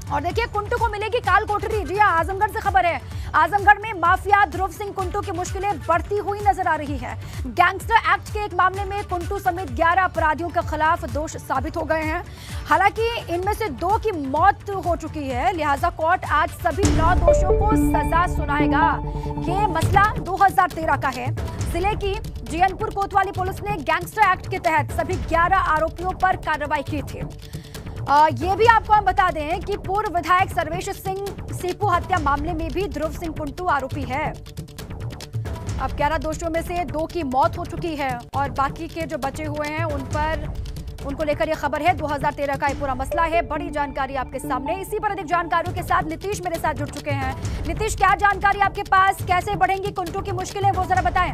और देखिए कुंटू को मिलेगी काल कोठरी। जी हां, आजमगढ़ से खबर है। आजमगढ़ में माफिया ध्रुव सिंह कुंटू की मुश्किलें बढ़ती हुई नजर आ रही है। गैंगस्टर एक्ट के एक मामले में कुंटू समेत 11 अपराधियों के खिलाफ दोष साबित हो गए हैं। हालांकि इनमें से 2 की मौत हो चुकी है, लिहाजा कोर्ट आज सभी 9 दोषियों को सजा सुनाएगा। ये मसला 2013 का है। जिले की जीयनपुर कोतवाली पुलिस ने गैंगस्टर एक्ट के तहत सभी 11 आरोपियों पर कार्रवाई की थी। ये भी आपको हम बता दें कि पूर्व विधायक सर्वेश सिंह सीपू हत्या मामले में भी ध्रुव सिंह कुंटू आरोपी है। अब 11 दोषियों में से 2 की मौत हो चुकी है और बाकी के जो बचे हुए हैं उनको लेकर यह खबर है। 2013 का ये पूरा मसला है। बड़ी जानकारी आपके सामने। इसी पर अधिक जानकारियों के साथ नीतीश मेरे साथ जुड़ चुके हैं। नीतीश, क्या जानकारी आपके पास, कैसे बढ़ेंगी कुंटू की मुश्किलें, वो जरा बताएं।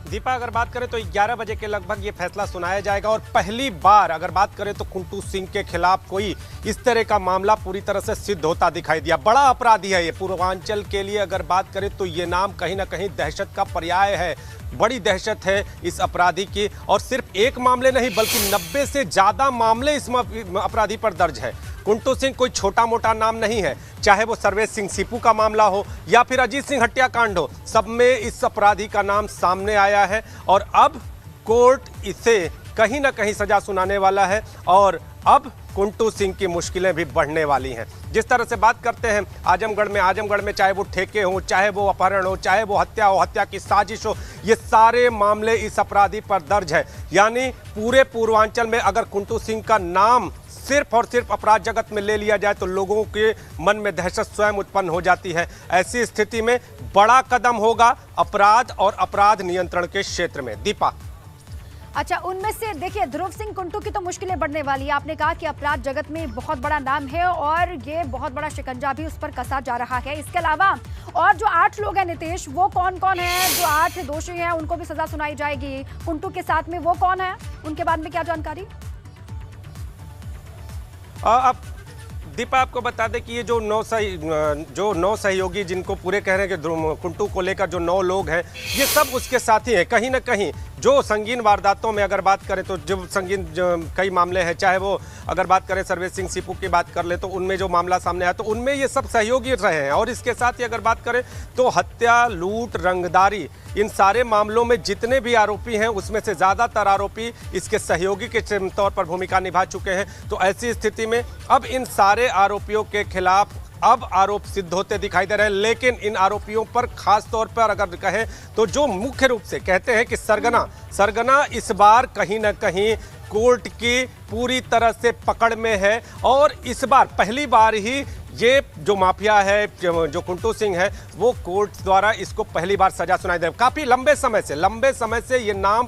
दीपा, अगर बात करें तो 11 बजे के लगभग ये फैसला सुनाया जाएगा और पहली बार अगर बात करें तो कुंटू सिंह के खिलाफ कोई इस तरह का मामला पूरी तरह से सिद्ध होता दिखाई दिया। बड़ा अपराधी है ये पूर्वांचल के लिए। अगर बात करें तो ये नाम कहीं ना कहीं दहशत का पर्याय है। बड़ी दहशत है इस अपराधी की और सिर्फ एक मामले नहीं बल्कि 90 से ज्यादा मामले इस अपराधी पर दर्ज है। कुंटू सिंह कोई छोटा मोटा नाम नहीं है, चाहे वो सर्वेश सिंह सीपू का मामला हो या फिर अजीत सिंह हत्याकांड हो, सब में इस अपराधी का नाम सामने आया है और अब कोर्ट इसे कहीं ना कहीं सजा सुनाने वाला है और अब कुंटू सिंह की मुश्किलें भी बढ़ने वाली हैं। जिस तरह से बात करते हैं आजमगढ़ में चाहे वो ठेके हो, चाहे वो अपहरण हो, चाहे वो हत्या हो, हत्या की साजिश हो, ये सारे मामले इस अपराधी पर दर्ज है। यानी पूरे पूर्वांचल में अगर कुंटू सिंह का नाम सिर्फ और सिर्फ अपराध जगत में ले लिया जाए तो लोगों के मन में दहशत स्वयं उत्पन्न हो जाती है। ऐसी स्थिति में बड़ा कदम होगा अपराध और अपराध नियंत्रण के क्षेत्र में। दीपा, अच्छा, उनमें से देखिए ध्रुव सिंह कुंटू की तो मुश्किलें बढ़ने वाली है। आपने कहा कि अपराध जगत में बहुत बड़ा नाम है और ये बहुत बड़ा शिकंजा भी उस पर कसा जा रहा है। इसके अलावा और जो 8 लोग हैं नीतीश, वो कौन कौन है? जो 8 दोषी हैं उनको भी सजा सुनाई जाएगी। कुंटू के साथ में वो कौन है, उनके बारे में क्या जानकारी? अब दीपा आपको बता दें कि ये जो 9 सहयोगी जिनको पूरे कह रहे हैं कि कुंटू को लेकर जो 9 लोग हैं, ये सब उसके साथी हैं। कहीं ना कहीं जो संगीन वारदातों में अगर बात करें तो जो संगीन कई मामले हैं, चाहे वो अगर बात करें सर्वेश सिंह सीपू की बात कर ले तो उनमें जो मामला सामने आया तो उनमें ये सब सहयोगी रहे हैं। और इसके साथ ही अगर बात करें तो हत्या, लूट, रंगदारी, इन सारे मामलों में जितने भी आरोपी हैं उसमें से ज़्यादातर आरोपी इसके सहयोगी के तौर पर भूमिका निभा चुके हैं। तो ऐसी स्थिति में अब इन सारे आरोपियों के खिलाफ अब आरोप सिद्ध होते दिखाई दे रहे हैं। लेकिन इन आरोपियों पर खास तौर पर अगर कहें तो जो मुख्य रूप से कहते हैं कि सरगना इस बार कहीं ना कहीं कोर्ट की पूरी तरह से पकड़ में है और इस बार पहली बार ही ये जो माफिया है, जो कुंटू सिंह है, वो कोर्ट द्वारा इसको पहली बार सजा सुनाई दे। काफी लंबे समय से ये नाम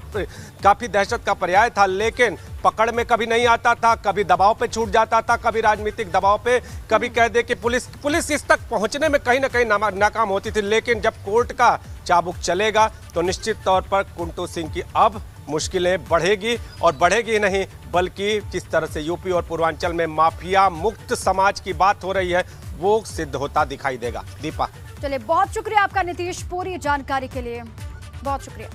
काफी दहशत का पर्याय था, लेकिन पकड़ में कभी नहीं आता था, कभी दबाव पे छूट जाता था, कभी राजनीतिक दबाव पे, कभी कह दे कि पुलिस इस तक पहुंचने में कहीं ना कहीं नाकाम होती थी। लेकिन जब कोर्ट का चाबुक चलेगा तो निश्चित तौर पर कुंटू सिंह की अब मुश्किलें बढ़ेगी और बढ़ेगी नहीं बल्कि जिस तरह से यूपी और पूर्वांचल में माफिया मुक्त समाज की बात हो रही है वो सिद्ध होता दिखाई देगा। दीपा, चलिए, बहुत शुक्रिया आपका नीतीश पूरी जानकारी के लिए, बहुत शुक्रिया।